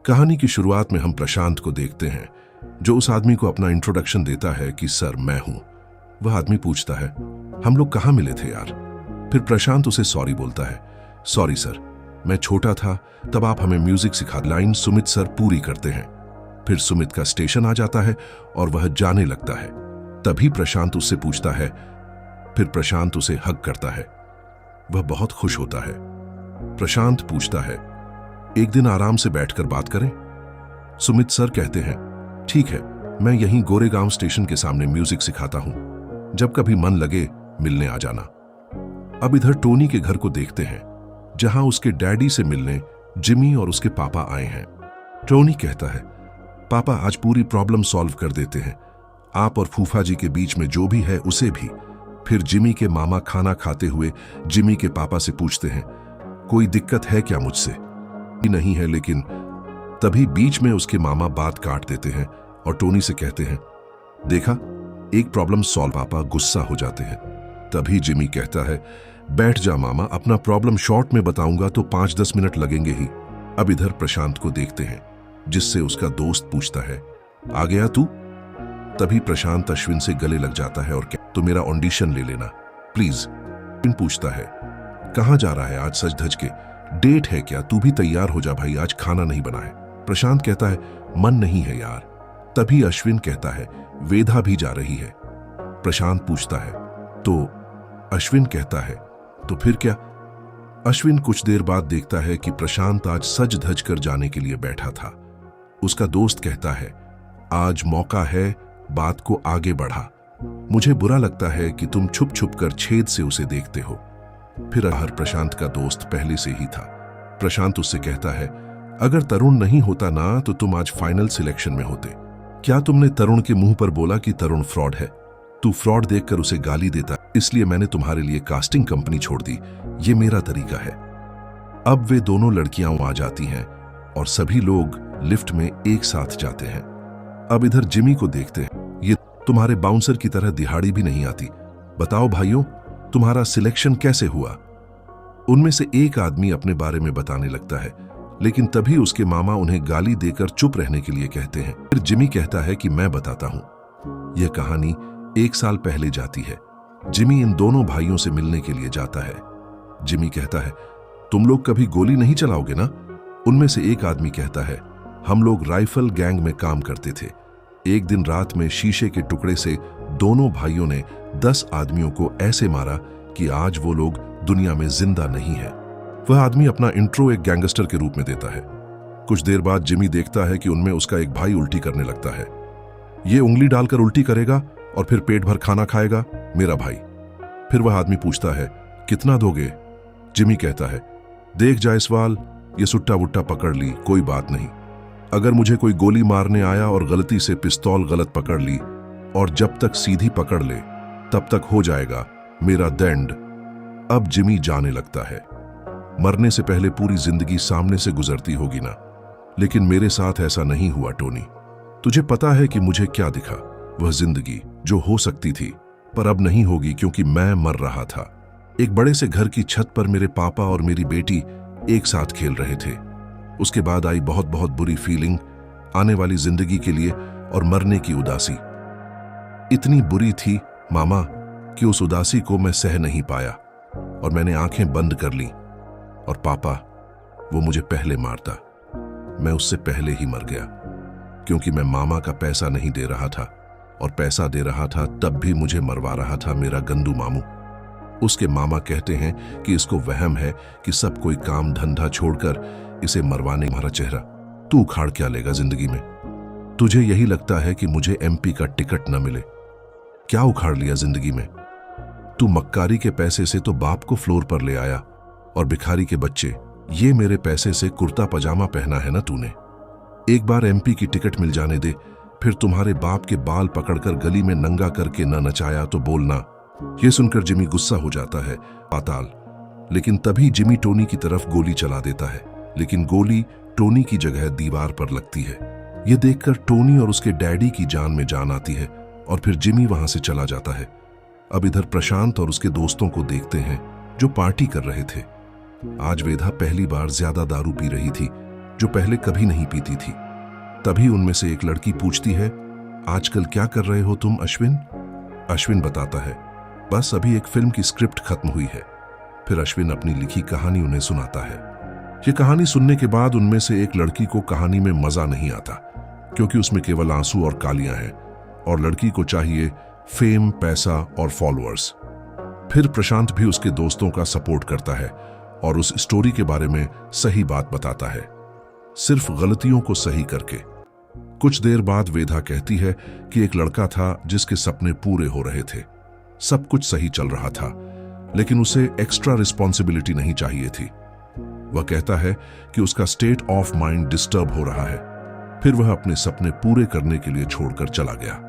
कहानी की शुरुआत में हम प्रशांत को देखते हैं, जो उस आदमी को अपना इंट्रोडक्शन देता है कि सर मैं हूं। वह आदमी पूछता है, हम लोग कहां मिले थे यार? फिर प्रशांत उसे सॉरी बोलता है, सॉरी सर, मैं छोटा था तब आप हमें म्यूजिक सिखा। लाइन सुमित सर पूरी करते हैं। फिर सुमित का स्टेशन आ जाता है और वह जाने लगता है। तभी प्रशांत उससे पूछता है, फिर प्रशांत उसे हग करता है। वह बहुत खुश होता है। प्रशांत पूछता है, एक दिन आराम से बैठकर बात करें? सुमित सर कहते हैं, ठीक है, मैं यहीं गोरेगांव स्टेशन के सामने म्यूजिक सिखाता हूं, जब कभी मन लगे मिलने आ जाना। अब इधर टोनी के घर को देखते हैं, जहां उसके डैडी से मिलने जिमी और उसके पापा आए हैं। टोनी कहता है, पापा आज पूरी प्रॉब्लम सॉल्व कर देते हैं, आप और फूफा जी के बीच में जो भी है उसे भी। फिर जिमी के मामा खाना खाते हुए जिमी के पापा से पूछते हैं, कोई दिक्कत है क्या मुझसे? नहीं है, लेकिन तभी बीच में उसके मामा बात काट देते हैं और टोनी से कहते हैं, देखा, एक प्रॉब्लम सॉल्व। पापा गुस्सा हो जाते हैं। तभी जिमी कहता है, बैठ जा मामा, अपना प्रॉब्लम शॉर्ट में बताऊंगा तो 5-10 मिनट लगेंगे ही। अब इधर प्रशांत को देखते हैं, जिससे उसका दोस्त पूछता है, आ गया तू? तभी प्रशांत अश्विन से गले लग जाता है और तो मेरा ऑडिशन ले लेना प्लीज। अश्विन पूछता है, कहां जा रहा है आज सज धज के? डेट है क्या? तू भी तैयार हो जा भाई, आज खाना नहीं बना है। प्रशांत कहता है, मन नहीं है यार। तभी अश्विन कहता है, वेदा भी जा रही है। प्रशांत पूछता है, तो अश्विन कहता है, तो फिर क्या? अश्विन कुछ देर बाद देखता है कि प्रशांत आज सज धज कर जाने के लिए बैठा था। उसका दोस्त कहता है, आज मौका है, बात को आगे बढ़ा। मुझे बुरा लगता है कि तुम छुप छुप कर छेद से उसे देखते हो। फिर हर प्रशांत का दोस्त पहले से ही था। प्रशांत उससे कहता है, अगर तरुण नहीं होता ना तो तुम आज फाइनल सिलेक्शन में होते। क्या तुमने तरुण के मुंह पर बोला कि तरुण फ्रॉड है? तू फ्रॉड देखकर उसे गाली देता, इसलिए मैंने तुम्हारे लिए कास्टिंग कंपनी छोड़ दी। ये मेरा तरीका है। अब वे दोनों लड़कियां आ जाती हैं और सभी लोग लिफ्ट में एक साथ जाते हैं। अब इधर जिमी को देखते हैं, ये तुम्हारे बाउंसर की तरह दिहाड़ी भी नहीं आती। बताओ भाइयों, तुम्हारा सिलेक्शन कैसे हुआ? उनमें से एक आदमी अपने बारे में बताने लगता है, लेकिन तभी उसके मामा उन्हें गाली देकर चुप रहने के लिए कहते हैं। फिर जिमी कहता है कि मैं बताता हूं। यह कहानी 1 साल पहले जाती है। जिमी इन दोनों भाइयों से मिलने के लिए जाता है। जिमी कहता है, तुम लोग कभी गोली नहीं चलाओगे ना? उनमें से एक आदमी कहता है, हम लोग राइफल गैंग में काम करते थे। एक दिन रात में शीशे के टुकड़े से दोनों भाइयों ने 10 आदमियों को ऐसे मारा कि आज वो लोग दुनिया में जिंदा नहीं है। वह आदमी अपना इंट्रो एक गैंगस्टर के रूप में देता है। कुछ देर बाद जिमी देखता है कि उनमें उसका एक भाई उल्टी करने लगता है। ये उंगली डालकर उल्टी करेगा और फिर पेट भर खाना खाएगा, मेरा भाई। फिर वह आदमी पूछता है, कितना दोगे? जिमी कहता है, देख जायसवाल, ये सुट्टा वुट्टा पकड़ ली, कोई बात नहीं। अगर मुझे कोई गोली मारने आया और गलती से पिस्तौल गलत पकड़ ली और जब तक सीधी पकड़ ले तब तक हो जाएगा मेरा दंड। अब जिमी जाने लगता है। मरने से पहले पूरी जिंदगी सामने से गुजरती होगी ना, लेकिन मेरे साथ ऐसा नहीं हुआ टोनी। तुझे पता है कि मुझे क्या दिखा? वह जिंदगी जो हो सकती थी पर अब नहीं होगी, क्योंकि मैं मर रहा था। एक बड़े से घर की छत पर मेरे पापा और मेरी बेटी एक साथ खेल रहे थे। उसके बाद आई बहुत बहुत बुरी फीलिंग, आने वाली जिंदगी के लिए और मरने की उदासी। इतनी बुरी थी मामा कि उस उदासी को मैं सह नहीं पाया और मैंने आंखें बंद कर ली। और पापा, वो मुझे पहले मारता, मैं उससे पहले ही मर गया, क्योंकि मैं मामा का पैसा नहीं दे रहा था, और पैसा दे रहा था तब भी मुझे मरवा रहा था मेरा गंदू मामू। उसके मामा कहते हैं कि इसको वहम है कि सब कोई काम धंधा छोड़कर इसे मरवाने। हमारा चेहरा तू उखाड़ क्या लेगा जिंदगी में? तुझे यही लगता है कि मुझे एमपी का टिकट न मिले? क्या उखाड़ लिया जिंदगी में? तू मक्कारी के पैसे से तो बाप को फ्लोर पर ले आया, और भिखारी के बच्चे, ये मेरे पैसे से कुर्ता पजामा पहना है ना तूने। एक बार एमपी की टिकट मिल जाने दे, फिर तुम्हारे बाप के बाल पकड़कर गली में नंगा करके न नचाया तो बोलना। यह सुनकर जिमी गुस्सा हो जाता है पाताल। लेकिन तभी जिमी टोनी की तरफ गोली चला देता है, लेकिन गोली टोनी की जगह दीवार पर लगती है। यह देखकर टोनी और उसके डैडी की जान में जान आती है और फिर जिमी वहां से चला जाता है। अब इधर प्रशांत और उसके दोस्तों को देखते हैं जो पार्टी कर रहे थे। आज वेदा पहली बार ज्यादा दारू पी रही थी, जो पहले कभी नहीं पीती थी। तभी उनमें से एक लड़की पूछती है, आजकल क्या कर रहे हो तुम अश्विन? अश्विन बताता है, बस अभी एक फिल्म की स्क्रिप्ट खत्म हुई है। फिर अश्विन अपनी लिखी कहानी उन्हें सुनाता है। ये कहानी सुनने के बाद उनमें से एक लड़की को कहानी में मजा नहीं आता, क्योंकि उसमें केवल आंसू और गालियां हैं, और लड़की को चाहिए फेम, पैसा और फॉलोअर्स। फिर प्रशांत भी उसके दोस्तों का सपोर्ट करता है और उस स्टोरी के बारे में सही बात बताता है, सिर्फ गलतियों को सही करके। कुछ देर बाद वेदा कहती है कि एक लड़का था जिसके सपने पूरे हो रहे थे, सब कुछ सही चल रहा था, लेकिन उसे एक्स्ट्रा रिस्पॉन्सिबिलिटी नहीं चाहिए थी। वह कहता है कि उसका स्टेट ऑफ माइंड डिस्टर्ब हो रहा है। फिर वह अपने सपने पूरे करने के लिए छोड़कर चला गया।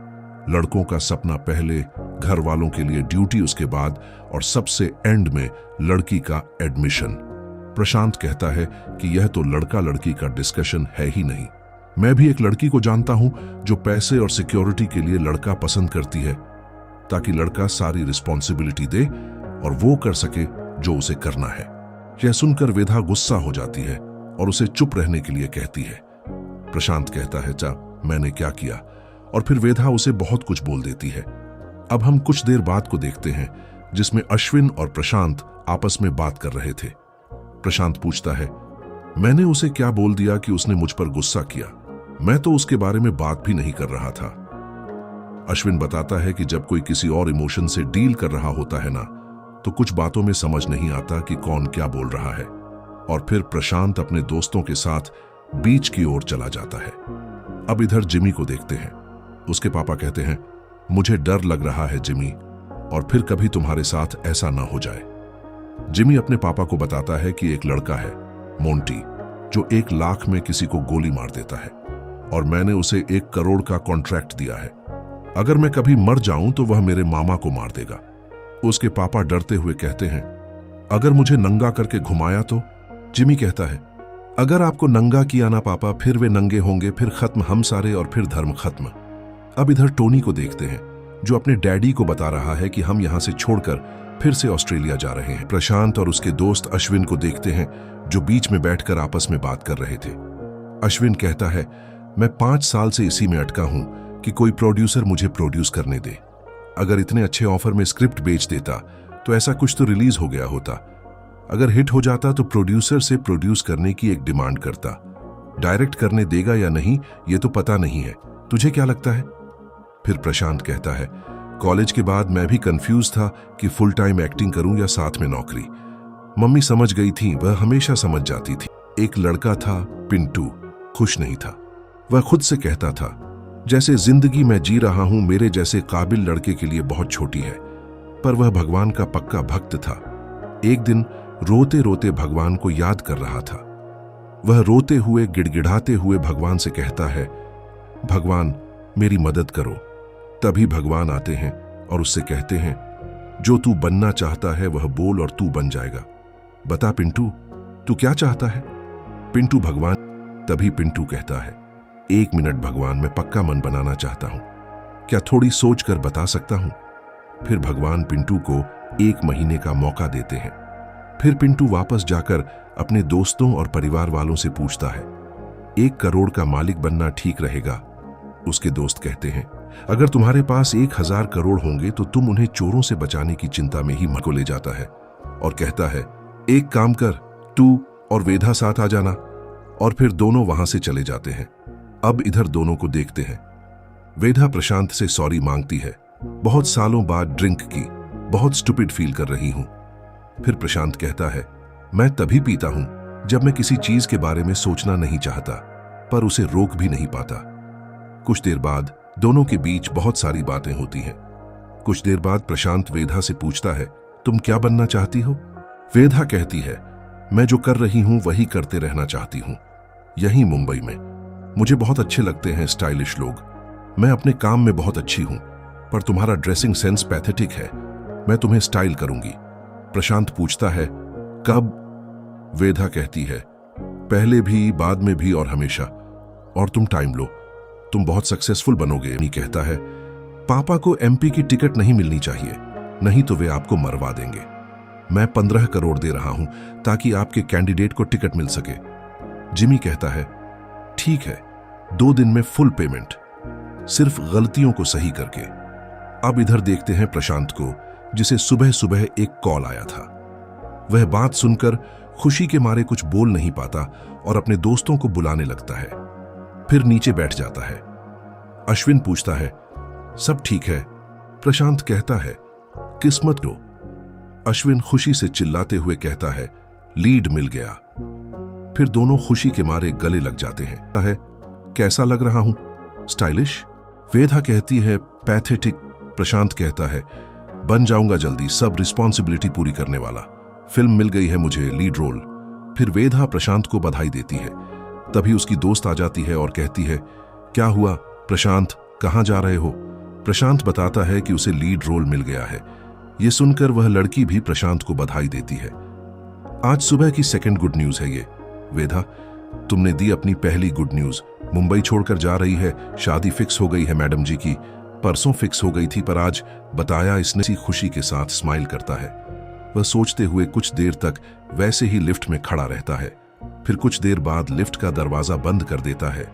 लड़कों का सपना पहले, घर वालों के लिए ड्यूटी उसके बाद, और सबसे एंड में लड़की का एडमिशन। प्रशांत कहता है कि यह तो लड़का लड़की का डिस्कशन है ही नहीं। मैं भी एक लड़की को जानता हूं जो पैसे और सिक्योरिटी के लिए लड़का पसंद करती है, ताकि लड़का सारी रिस्पॉन्सिबिलिटी दे और वो कर सके जो उसे करना है। यह सुनकर वेदा गुस्सा हो जाती है और उसे चुप रहने के लिए कहती है। प्रशांत कहता है, जा, मैंने क्या किया? और फिर वेदा उसे बहुत कुछ बोल देती है। अब हम कुछ देर बाद को देखते हैं, जिसमें अश्विन और प्रशांत आपस में बात कर रहे थे। प्रशांत पूछता है, मैंने उसे क्या बोल दिया कि उसने मुझ पर गुस्सा किया? मैं तो उसके बारे में बात भी नहीं कर रहा था। अश्विन बताता है कि जब कोई किसी और इमोशन से डील कर रहा होता है ना, तो कुछ बातों में समझ नहीं आता कि कौन क्या बोल रहा है। और फिर प्रशांत अपने दोस्तों के साथ बीच की ओर चला जाता है। अब इधर जिमी को देखते हैं। उसके पापा कहते हैं, मुझे डर लग रहा है जिमी, और फिर कभी तुम्हारे साथ ऐसा ना हो जाए। जिमी अपने पापा को बताता है कि एक लड़का है, मोंटी, जो 1 लाख में किसी को गोली मार देता है, और मैंने उसे 1 करोड़ का कॉन्ट्रैक्ट दिया है। अगर मैं कभी मर जाऊं तो वह मेरे मामा को मार देगा। उसके पापा डरते हुए कहते हैं, अगर मुझे नंगा करके घुमाया तो? जिमी कहता है, अगर आपको नंगा किया ना पापा, फिर वे नंगे होंगे, फिर खत्म हम सारे, और फिर धर्म खत्म। अब इधर टोनी को देखते हैं, जो अपने डैडी को बता रहा है कि हम यहां से छोड़कर फिर से ऑस्ट्रेलिया जा रहे हैं। प्रशांत और उसके दोस्त अश्विन को देखते हैं, जो बीच में बैठकर आपस में बात कर रहे थे। अश्विन कहता है, मैं 5 साल से इसी में अटका हूं कि कोई प्रोड्यूसर मुझे प्रोड्यूस करने दे। अगर इतने अच्छे ऑफर में स्क्रिप्ट बेच देता तो ऐसा कुछ तो रिलीज हो गया होता। अगर हिट हो जाता तो प्रोड्यूसर से प्रोड्यूस करने की एक डिमांड करता। डायरेक्ट करने देगा या नहीं ये तो पता नहीं है, तुझे क्या लगता है? फिर प्रशांत कहता है, कॉलेज के बाद मैं भी कंफ्यूज था कि फुल टाइम एक्टिंग करूं या साथ में नौकरी। मम्मी समझ गई थी, वह हमेशा समझ जाती थी। एक लड़का था पिंटू, खुश नहीं था। वह खुद से कहता था, जैसे जिंदगी मैं जी रहा हूं मेरे जैसे काबिल लड़के के लिए बहुत छोटी है। पर वह भगवान का पक्का भक्त था। एक दिन रोते रोते भगवान को याद कर रहा था। वह रोते हुए, गिड़गिड़ाते हुए भगवान से कहता है, भगवान मेरी मदद करो। तभी भगवान आते हैं और उससे कहते हैं, जो तू बनना चाहता है वह बोल और तू बन जाएगा। बता पिंटू, तू क्या चाहता है? पिंटू भगवान। तभी पिंटू कहता है, 1 मिनट भगवान, मैं पक्का मन बनाना चाहता हूं, क्या थोड़ी सोच कर बता सकता हूं? फिर भगवान पिंटू को 1 महीने का मौका देते हैं। फिर पिंटू वापस जाकर अपने दोस्तों और परिवार वालों से पूछता है, 1 करोड़ का मालिक बनना ठीक रहेगा? उसके दोस्त कहते हैं, अगर तुम्हारे पास 1000 करोड़ होंगे तो तुम उन्हें चोरों से बचाने की चिंता में ही को ले जाता है और कहता है, एक काम कर, तू और वेदा साथ आ जाना। और फिर दोनों वहां से चले जाते हैं। अब इधर दोनों को देखते हैं। वेदा प्रशांत से सॉरी मांगती है, बहुत सालों बाद ड्रिंक की, बहुत स्टूपिड फील कर रही हूं। फिर प्रशांत कहता है, मैं तभी पीता हूं जब मैं किसी चीज के बारे में सोचना नहीं चाहता, पर उसे रोक भी नहीं पाता। कुछ देर बाद दोनों के बीच बहुत सारी बातें होती हैं। कुछ देर बाद प्रशांत वेदा से पूछता है, तुम क्या बनना चाहती हो? वेदा कहती है, मैं जो कर रही हूं वही करते रहना चाहती हूं, यहीं मुंबई में। मुझे बहुत अच्छे लगते हैं स्टाइलिश लोग। मैं अपने काम में बहुत अच्छी हूं, पर तुम्हारा ड्रेसिंग सेंस पैथेटिक है। मैं तुम्हें स्टाइल करूंगी। प्रशांत पूछता है, कब? वेदा कहती है, पहले भी, बाद में भी और हमेशा। और तुम टाइम लो, तुम बहुत सक्सेसफुल बनोगे। नहीं कहता है, पापा को एमपी की टिकट नहीं मिलनी चाहिए, नहीं तो वे आपको मरवा देंगे। मैं 15 करोड़ दे रहा हूं ताकि आपके कैंडिडेट को टिकट मिल सके। जिमी कहता है, ठीक है, 2 दिन में फुल पेमेंट, सिर्फ गलतियों को सही करके। अब इधर देखते हैं प्रशांत को, जिसे सुबह सुबह एक कॉल आया था। वह बात सुनकर खुशी के मारे कुछ बोल नहीं पाता और अपने दोस्तों को बुलाने लगता है। फिर नीचे बैठ जाता है। अश्विन पूछता है, सब ठीक है? प्रशांत कहता है, किस्मत को। अश्विन खुशी से चिल्लाते हुए कहता है, लीड मिल गया। फिर दोनों खुशी के मारे गले लग जाते हैं। कैसा लग रहा हूं? स्टाइलिश? वेदा कहती है, पैथेटिक। प्रशांत कहता है, बन जाऊंगा जल्दी, सब रिस्पॉन्सिबिलिटी पूरी करने वाला। फिल्म मिल गई है मुझे, लीड रोल। फिर वेदा प्रशांत को बधाई देती है। तभी उसकी दोस्त आ जाती है और कहती है, क्या हुआ प्रशांत, कहां जा रहे हो? प्रशांत बताता है कि उसे लीड रोल मिल गया है। यह सुनकर वह लड़की भी प्रशांत को बधाई देती है। आज सुबह की सेकंड गुड न्यूज है ये। वेदा, तुमने दी अपनी पहली गुड न्यूज। मुंबई छोड़कर जा रही है, शादी फिक्स हो गई है मैडम जी की। परसों फिक्स हो गई थी पर आज बताया इसने। सी खुशी के साथ स्माइल करता है। वह सोचते हुए कुछ देर तक वैसे ही लिफ्ट में खड़ा रहता है। फिर कुछ देर बाद लिफ्ट का दरवाजा बंद कर देता है।